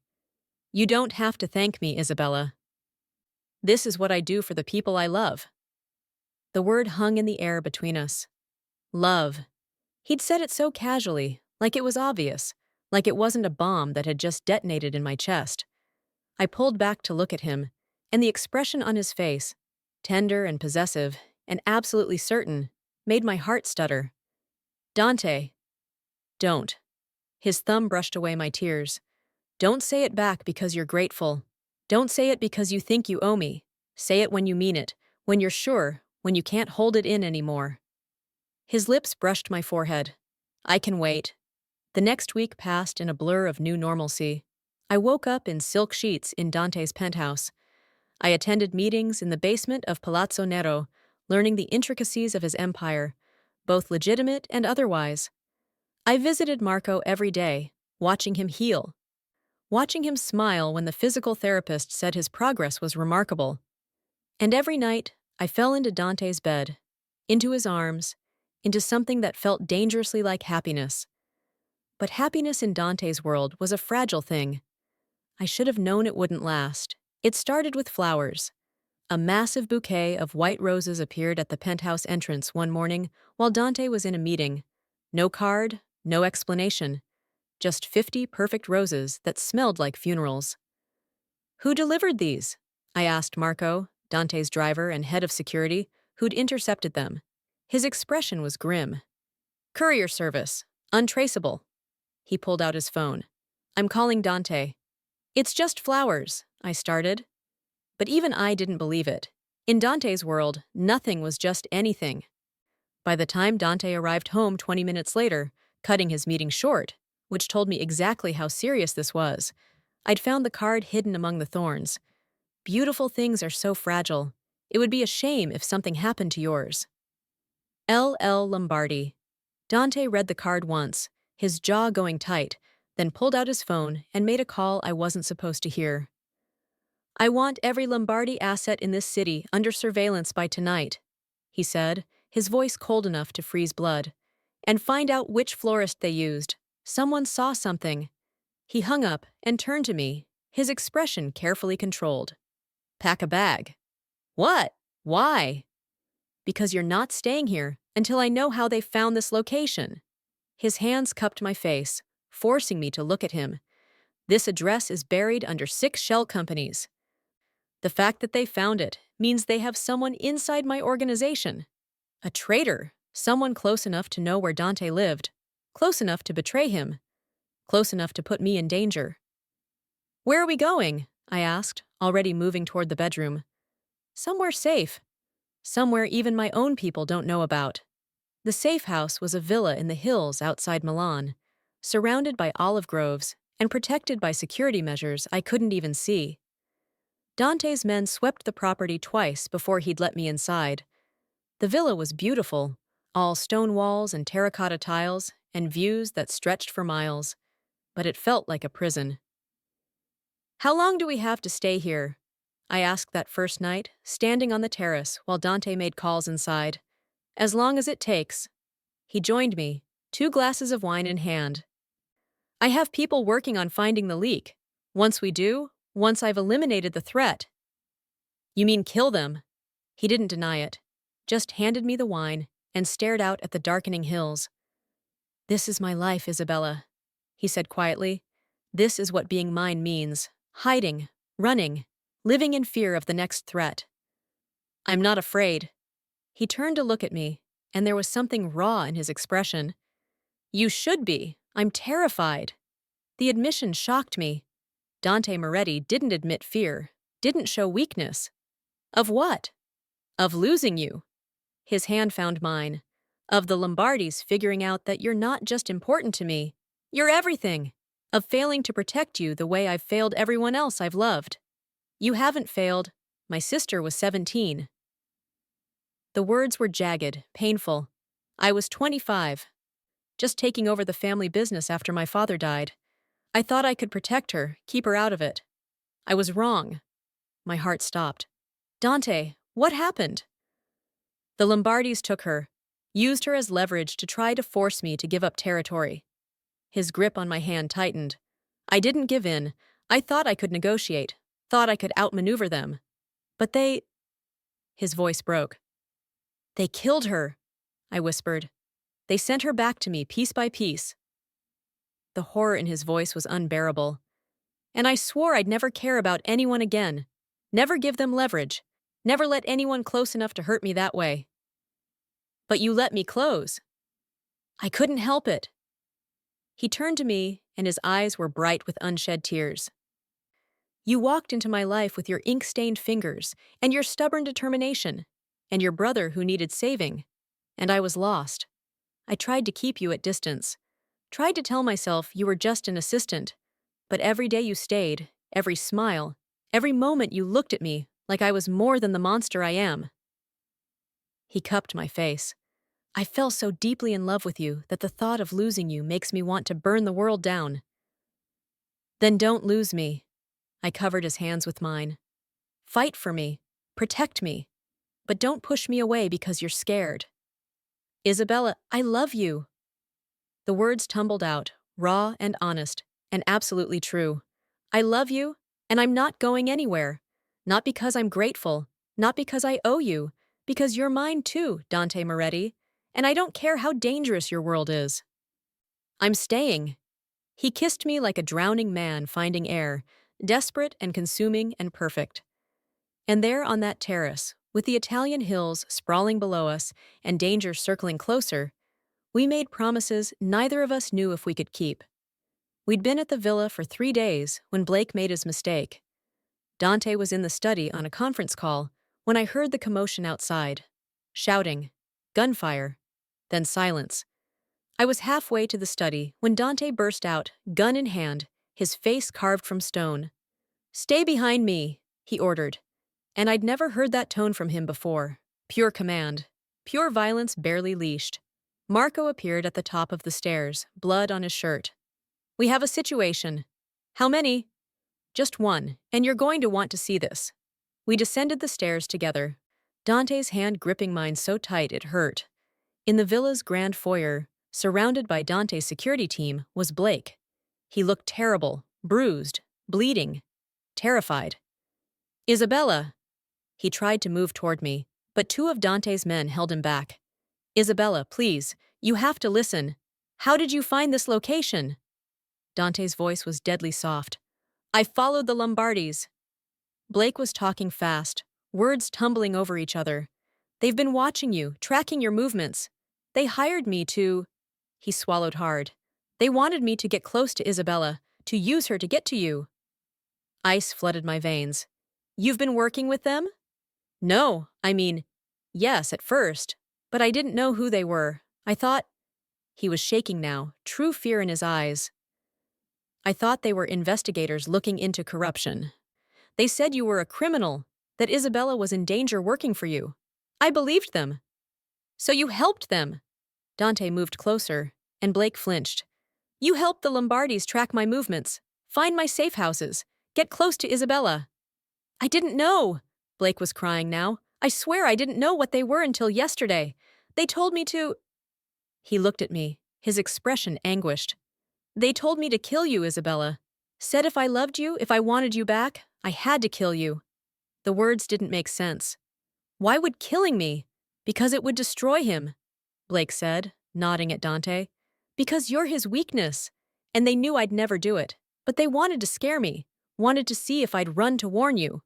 You don't have to thank me, Isabella. This is what I do for the people I love. The word hung in the air between us. Love. He'd said it so casually, like it was obvious, like it wasn't a bomb that had just detonated in my chest. I pulled back to look at him, and the expression on his face, tender and possessive, and absolutely certain, made my heart stutter. Dante. Don't. His thumb brushed away my tears. Don't say it back because you're grateful. Don't say it because you think you owe me. Say it when you mean it, when you're sure, when you can't hold it in anymore. His lips brushed my forehead. I can wait. The next week passed in a blur of new normalcy. I woke up in silk sheets in Dante's penthouse. I attended meetings in the basement of Palazzo Nero, learning the intricacies of his empire, both legitimate and otherwise. I visited Marco every day, watching him heal, watching him smile when the physical therapist said his progress was remarkable. And every night, I fell into Dante's bed, into his arms, into something that felt dangerously like happiness. But happiness in Dante's world was a fragile thing. I should have known it wouldn't last. It started with flowers. A massive bouquet of white roses appeared at the penthouse entrance one morning while Dante was in a meeting. No card, no explanation. Just 50 perfect roses that smelled like funerals. Who delivered these? I asked Marco, Dante's driver and head of security, who'd intercepted them. His expression was grim. Courier service. Untraceable. He pulled out his phone. I'm calling Dante. It's just flowers, I started. But even I didn't believe it. In Dante's world, nothing was just anything. By the time Dante arrived home 20 minutes later, cutting his meeting short, which told me exactly how serious this was, I'd found the card hidden among the thorns. Beautiful things are so fragile. It would be a shame if something happened to yours. L.L. Lombardi. Dante read the card once, his jaw going tight, then pulled out his phone and made a call I wasn't supposed to hear. I want every Lombardi asset in this city under surveillance by tonight, he said, his voice cold enough to freeze blood. And find out which florist they used. Someone saw something. He hung up and turned to me, his expression carefully controlled. Pack a bag. What? Why? Because you're not staying here until I know how they found this location. His hands cupped my face, forcing me to look at him. This address is buried under 6 shell companies. The fact that they found it means they have someone inside my organization. A traitor, someone close enough to know where Dante lived, close enough to betray him, close enough to put me in danger. Where are we going? I asked, already moving toward the bedroom. Somewhere safe. Somewhere even my own people don't know about. The safe house was a villa in the hills outside Milan, surrounded by olive groves and protected by security measures I couldn't even see. Dante's men swept the property twice before he'd let me inside. The villa was beautiful, all stone walls and terracotta tiles and views that stretched for miles, but it felt like a prison. How long do we have to stay here? I asked that first night, standing on the terrace while Dante made calls inside. As long as it takes. He joined me, 2 glasses of wine in hand. I have people working on finding the leak. Once we do, once I've eliminated the threat. You mean kill them? He didn't deny it, just handed me the wine and stared out at the darkening hills. This is my life, Isabella, he said quietly. This is what being mine means. Hiding, running, living in fear of the next threat. I'm not afraid. He turned to look at me, and there was something raw in his expression. You should be. I'm terrified. The admission shocked me. Dante Moretti didn't admit fear, didn't show weakness. Of what? Of losing you. His hand found mine. Of the Lombardis figuring out that you're not just important to me, you're everything. Of failing to protect you the way I've failed everyone else I've loved. You haven't failed. My sister was 17. The words were jagged, painful. I was 25. Just taking over the family business after my father died. I thought I could protect her, keep her out of it. I was wrong. My heart stopped. Dante, what happened? The Lombardis took her, used her as leverage to try to force me to give up territory. His grip on my hand tightened. I didn't give in. I thought I could negotiate, thought I could outmaneuver them. But they... His voice broke. They killed her, I whispered. They sent her back to me piece by piece. The horror in his voice was unbearable. "And I swore I'd never care about anyone again. Never give them leverage. Never let anyone close enough to hurt me that way." "But you let me close." "I couldn't help it." He turned to me, and his eyes were bright with unshed tears. "You walked into my life with your ink-stained fingers, and your stubborn determination, and your brother who needed saving, and I was lost. I tried to keep you at distance, tried to tell myself you were just an assistant, but every day you stayed, every smile, every moment you looked at me like I was more than the monster I am." He cupped my face. "I fell so deeply in love with you that the thought of losing you makes me want to burn the world down." "Then don't lose me." I covered his hands with mine. "Fight for me. Protect me. But don't push me away because you're scared." "Isabella, I love you." The words tumbled out, raw and honest, and absolutely true. "I love you, and I'm not going anywhere. Not because I'm grateful, not because I owe you, because you're mine too, Dante Moretti, and I don't care how dangerous your world is. I'm staying." He kissed me like a drowning man finding air, desperate and consuming and perfect. And there on that terrace, with the Italian hills sprawling below us and danger circling closer, we made promises neither of us knew if we could keep. We'd been at the villa for 3 days when Blake made his mistake. Dante was in the study on a conference call when I heard the commotion outside. Shouting, gunfire, then silence. I was halfway to the study when Dante burst out, gun in hand, his face carved from stone. "Stay behind me," he ordered. And I'd never heard that tone from him before. Pure command. Pure violence barely leashed. Marco appeared at the top of the stairs, blood on his shirt. "We have a situation." "How many?" "Just one, and you're going to want to see this." We descended the stairs together, Dante's hand gripping mine so tight it hurt. In the villa's grand foyer, surrounded by Dante's security team, was Blake. He looked terrible, bruised, bleeding, terrified. "Isabella!" He tried to move toward me, but 2 of Dante's men held him back. "Isabella, please, you have to listen. How did you find this location?" Dante's voice was deadly soft. "I followed the Lombardis." Blake was talking fast, words tumbling over each other. "They've been watching you, tracking your movements. They hired me to—" He swallowed hard. "They wanted me to get close to Isabella, to use her to get to you." Ice flooded my veins. "You've been working with them?" "No, I mean, yes, at first, but I didn't know who they were. I thought—" He was shaking now, true fear in his eyes. "I thought they were investigators looking into corruption. They said you were a criminal, that Isabella was in danger working for you. I believed them." "So you helped them?" Dante moved closer, and Blake flinched. "You helped the Lombardis track my movements, find my safe houses, get close to Isabella." "I didn't know!" Blake was crying now. "I swear I didn't know what they were until yesterday. They told me to—" He looked at me, his expression anguished. "They told me to kill you, Isabella. Said if I loved you, if I wanted you back, I had to kill you." The words didn't make sense. "Why would killing me?" "Because it would destroy him," Blake said, nodding at Dante. "Because you're his weakness. And they knew I'd never do it, but they wanted to scare me, wanted to see if I'd run to warn you."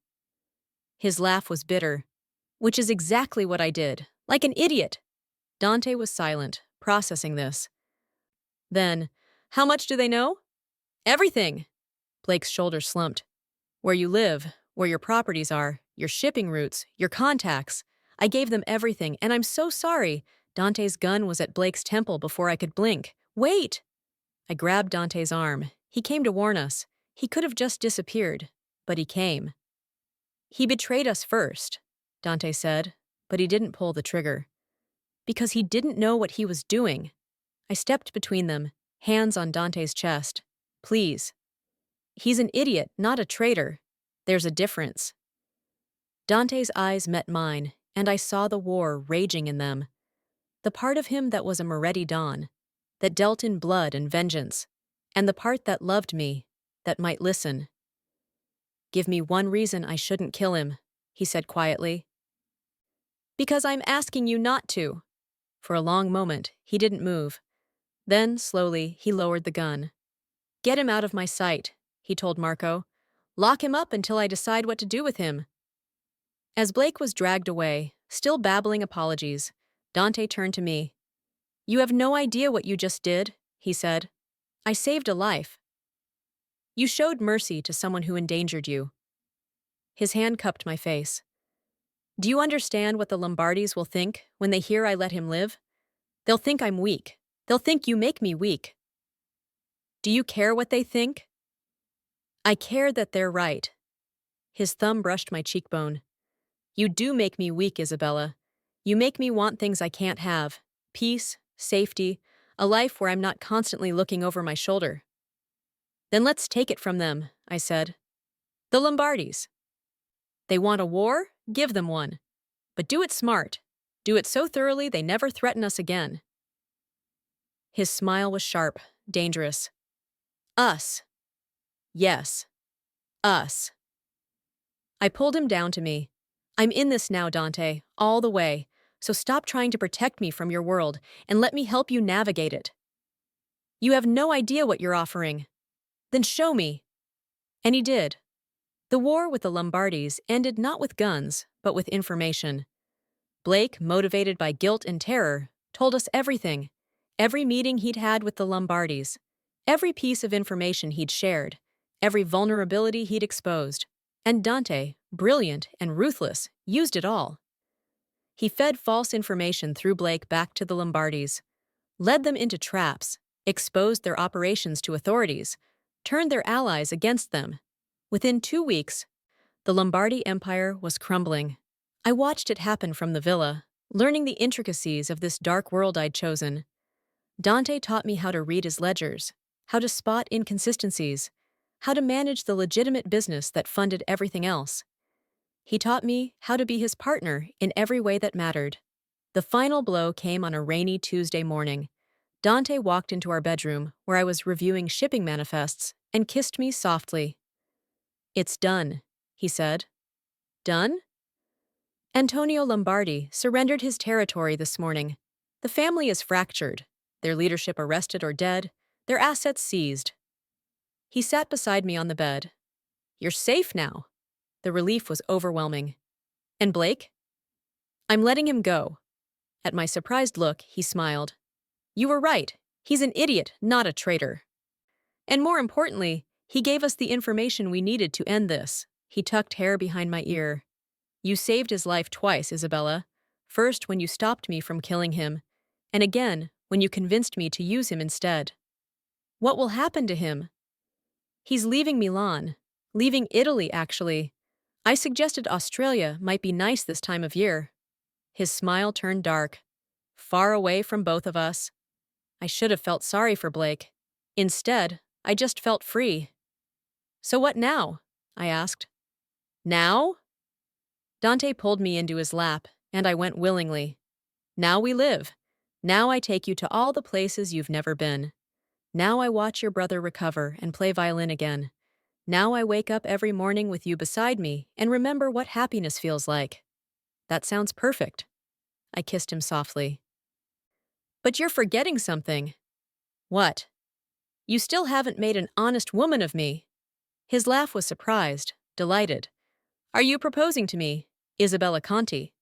His laugh was bitter. "Which is exactly what I did, like an idiot." Dante was silent, processing this. Then, "How much do they know?" "Everything." Blake's shoulders slumped. "Where you live, where your properties are, your shipping routes, your contacts. I gave them everything, and I'm so sorry." Dante's gun was at Blake's temple before I could blink. "Wait!" I grabbed Dante's arm. He came to warn us. He could have just disappeared, but he came. "He betrayed us first," Dante said, but he didn't pull the trigger. "Because he didn't know what he was doing." I stepped between them, hands on Dante's chest. "Please." "He's an idiot, not a traitor. There's a difference." Dante's eyes met mine, and I saw the war raging in them. The part of him that was a Moretti Don, that dealt in blood and vengeance, and the part that loved me, that might listen. "Give me one reason I shouldn't kill him," he said quietly. "Because I'm asking you not to." For a long moment, he didn't move. Then, slowly, he lowered the gun. Get him out of my sight, he told Marco. Lock him up until I decide what to do with him. As Blake was dragged away, still babbling apologies, Dante turned to me. You have no idea what you just did, he said. I saved a life. You showed mercy to someone who endangered you. His hand cupped my face. Do you understand what the Lombardis will think when they hear I let him live? They'll think I'm weak. They'll think you make me weak. Do you care what they think? I care that they're right. His thumb brushed my cheekbone. You do make me weak, Isabella. You make me want things I can't have. Peace, safety, a life where I'm not constantly looking over my shoulder. Then let's take it from them, I said. The Lombardis. They want a war? Give them one. But do it smart. Do it so thoroughly they never threaten us again. His smile was sharp, dangerous. Us. Yes. Us. I pulled him down to me. I'm in this now, Dante, all the way, so stop trying to protect me from your world and let me help you navigate it. You have no idea what you're offering. Then show me. And he did. The war with the Lombardis ended not with guns, but with information. Blake, motivated by guilt and terror, told us everything. Every meeting he'd had with the Lombardis. Every piece of information he'd shared. Every vulnerability he'd exposed. And Dante, brilliant and ruthless, used it all. He fed false information through Blake back to the Lombardis, led them into traps, exposed their operations to authorities, turned their allies against them. Within 2 weeks, the Lombardy Empire was crumbling. I watched it happen from the villa, learning the intricacies of this dark world I'd chosen. Dante taught me how to read his ledgers, how to spot inconsistencies, how to manage the legitimate business that funded everything else. He taught me how to be his partner in every way that mattered. The final blow came on a rainy Tuesday morning. Dante walked into our bedroom, where I was reviewing shipping manifests, and kissed me softly. It's done, he said. Done? Antonio Lombardi surrendered his territory this morning. The family is fractured, their leadership arrested or dead, their assets seized. He sat beside me on the bed. You're safe now. The relief was overwhelming. And Blake? I'm letting him go. At my surprised look, he smiled. You were right. He's an idiot, not a traitor. And more importantly, he gave us the information we needed to end this. He tucked hair behind my ear. You saved his life twice, Isabella. First, when you stopped me from killing him, and again, when you convinced me to use him instead. What will happen to him? He's leaving Milan. Leaving Italy, actually. I suggested Australia might be nice this time of year. His smile turned dark. Far away from both of us. I should have felt sorry for Blake. Instead, I just felt free. So what now? I asked. Now? Dante pulled me into his lap, and I went willingly. Now we live. Now I take you to all the places you've never been. Now I watch your brother recover and play violin again. Now I wake up every morning with you beside me and remember what happiness feels like. That sounds perfect. I kissed him softly. But you're forgetting something. What? You still haven't made an honest woman of me. His laugh was surprised, delighted. Are you proposing to me, Isabella Conti?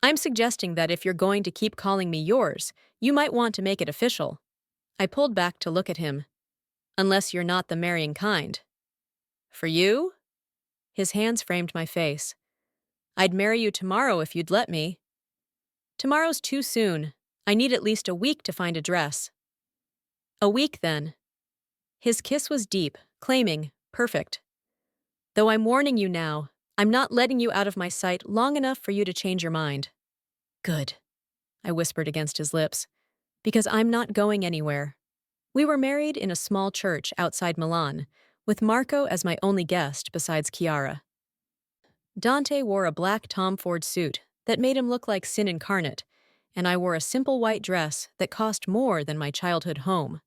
I'm suggesting that if you're going to keep calling me yours, you might want to make it official. I pulled back to look at him. Unless you're not the marrying kind. For you? His hands framed my face. I'd marry you tomorrow if you'd let me. Tomorrow's too soon. I need at least a week to find a dress. A week, then. His kiss was deep, claiming, perfect. Though I'm warning you now, I'm not letting you out of my sight long enough for you to change your mind. Good, I whispered against his lips, because I'm not going anywhere. We were married in a small church outside Milan, with Marco as my only guest besides Chiara. Dante wore a black Tom Ford suit that made him look like sin incarnate, and I wore a simple white dress that cost more than my childhood home.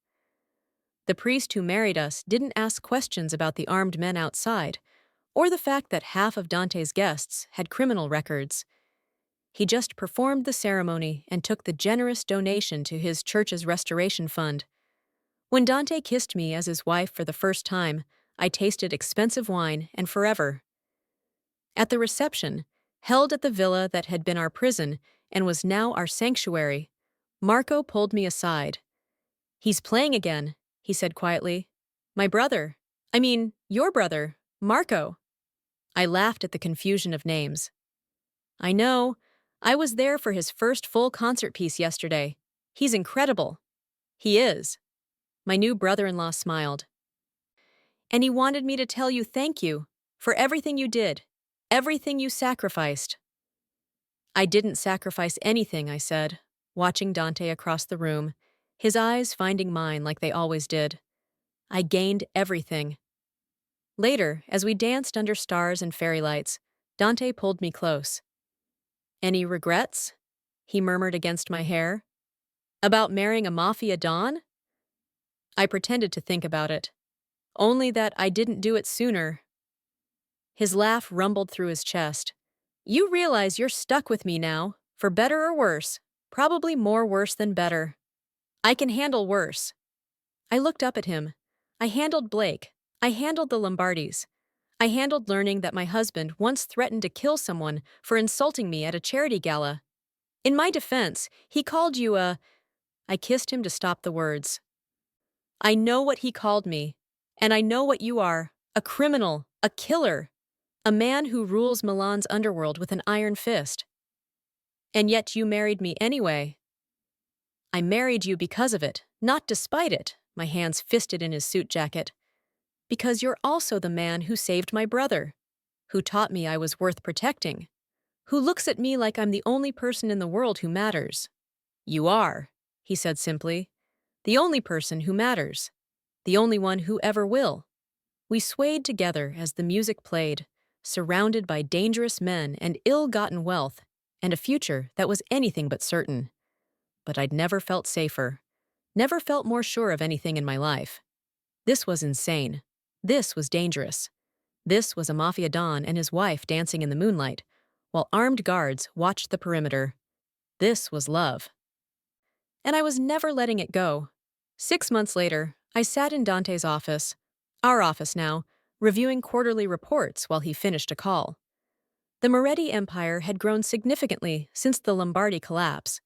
The priest who married us didn't ask questions about the armed men outside, or the fact that half of Dante's guests had criminal records. He just performed the ceremony and took the generous donation to his church's restoration fund. When Dante kissed me as his wife for the first time, I tasted expensive wine and forever. At the reception, held at the villa that had been our prison and was now our sanctuary, Marco pulled me aside. "He's playing again," he said quietly. "My brother. I mean, your brother, Marco." I laughed at the confusion of names. "I know. I was there for his first full concert piece yesterday. He's incredible." "He is." My new brother-in-law smiled. "And he wanted me to tell you thank you for everything you did, everything you sacrificed." "I didn't sacrifice anything," I said, watching Dante across the room, his eyes finding mine like they always did. "I gained everything." Later, as we danced under stars and fairy lights, Dante pulled me close. "Any regrets?" he murmured against my hair. "About marrying a Mafia Don?" I pretended to think about it. "Only that I didn't do it sooner." His laugh rumbled through his chest. "You realize you're stuck with me now, for better or worse, probably more worse than better." "I can handle worse." I looked up at him. I handled Blake. I handled the Lombardis. I handled learning that my husband once threatened to kill someone for insulting me at a charity gala. In my defense, he called you a— I kissed him to stop the words. "I know what he called me, and I know what you are, a criminal, a killer, a man who rules Milan's underworld with an iron fist. And yet you married me anyway." "I married you because of it, not despite it," my hands fisted in his suit jacket. "Because you're also the man who saved my brother, who taught me I was worth protecting, who looks at me like I'm the only person in the world who matters." "You are," he said simply. "The only person who matters. The only one who ever will." We swayed together as the music played, surrounded by dangerous men and ill-gotten wealth, and a future that was anything but certain. But I'd never felt safer, never felt more sure of anything in my life. This was insane. This was dangerous. This was a Mafia Don and his wife dancing in the moonlight, while armed guards watched the perimeter. This was love. And I was never letting it go. 6 months later, I sat in Dante's office, our office now, reviewing quarterly reports while he finished a call. The Moretti Empire had grown significantly since the Lombardy collapse,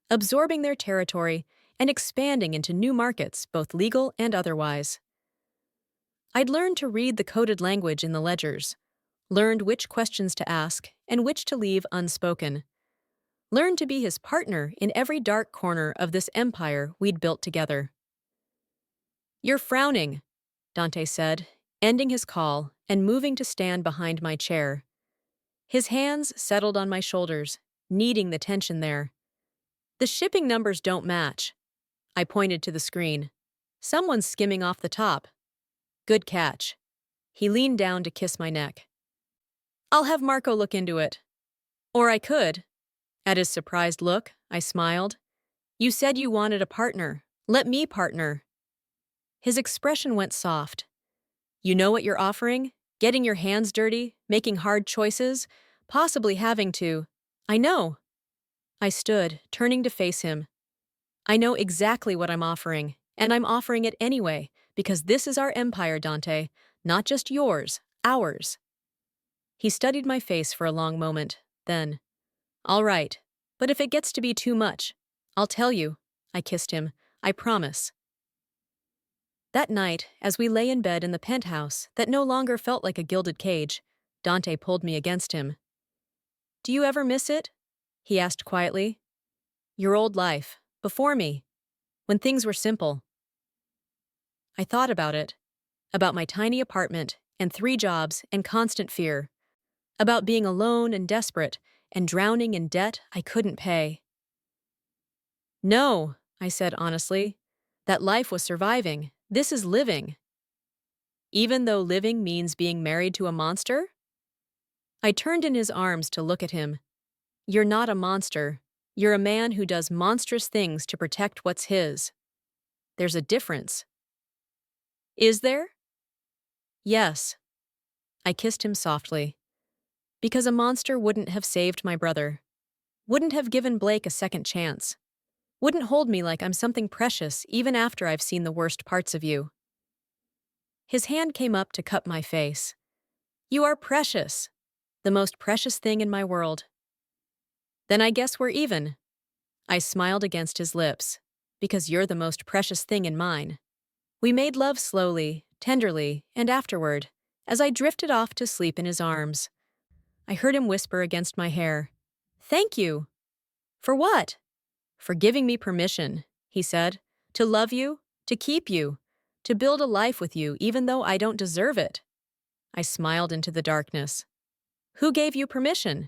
absorbing their territory and expanding into new markets, both legal and otherwise. I'd learned to read the coded language in the ledgers, learned which questions to ask and which to leave unspoken, learned to be his partner in every dark corner of this empire we'd built together. "You're frowning," Dante said, ending his call and moving to stand behind my chair. His hands settled on my shoulders, kneading the tension there. "The shipping numbers don't match." I pointed to the screen. "Someone's skimming off the top." "Good catch." He leaned down to kiss my neck. "I'll have Marco look into it." "Or I could." At his surprised look, I smiled. "You said you wanted a partner. Let me partner." His expression went soft. "You know what you're offering? Getting your hands dirty, making hard choices, possibly having to—" "I know." I stood, turning to face him. "I know exactly what I'm offering, and I'm offering it anyway, because this is our empire, Dante, not just yours, ours." He studied my face for a long moment, then, "All right, but if it gets to be too much, I'll tell you." I kissed him. "I promise." That night, as we lay in bed in the penthouse that no longer felt like a gilded cage, Dante pulled me against him. "Do you ever miss it?" he asked quietly. "Your old life, before me, when things were simple." I thought about it, about my tiny apartment and 3 jobs and constant fear, about being alone and desperate and drowning in debt I couldn't pay. "No," I said honestly, "that life was surviving. This is living." "Even though living means being married to a monster?" I turned in his arms to look at him. "You're not a monster. You're a man who does monstrous things to protect what's his. There's a difference." "Is there?" "Yes." I kissed him softly. "Because a monster wouldn't have saved my brother. Wouldn't have given Blake a second chance. Wouldn't hold me like I'm something precious even after I've seen the worst parts of you. His hand came up to cup my face. You are precious. The most precious thing in my world. Then I guess we're even. I smiled against his lips. Because you're the most precious thing in mine. We made love slowly, tenderly, and afterward, as I drifted off to sleep in his arms. I heard him whisper against my hair. Thank you. For what? For giving me permission, he said, to love you, to keep you, to build a life with you even though I don't deserve it. I smiled into the darkness. Who gave you permission?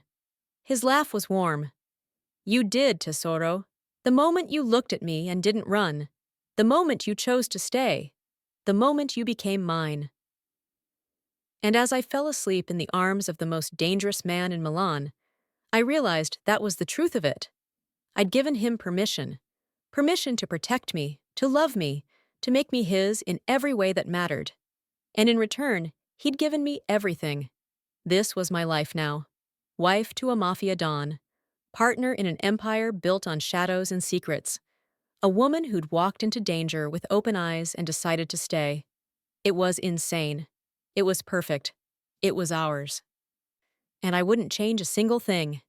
His laugh was warm. You did, Tesoro. The moment you looked at me and didn't run. The moment you chose to stay. The moment you became mine. And as I fell asleep in the arms of the most dangerous man in Milan, I realized that was the truth of it. I'd given him permission. Permission to protect me, to love me, to make me his in every way that mattered. And in return, he'd given me everything. This was my life now. Wife to a Mafia don. Partner in an empire built on shadows and secrets. A woman who'd walked into danger with open eyes and decided to stay. It was insane. It was perfect. It was ours. And I wouldn't change a single thing.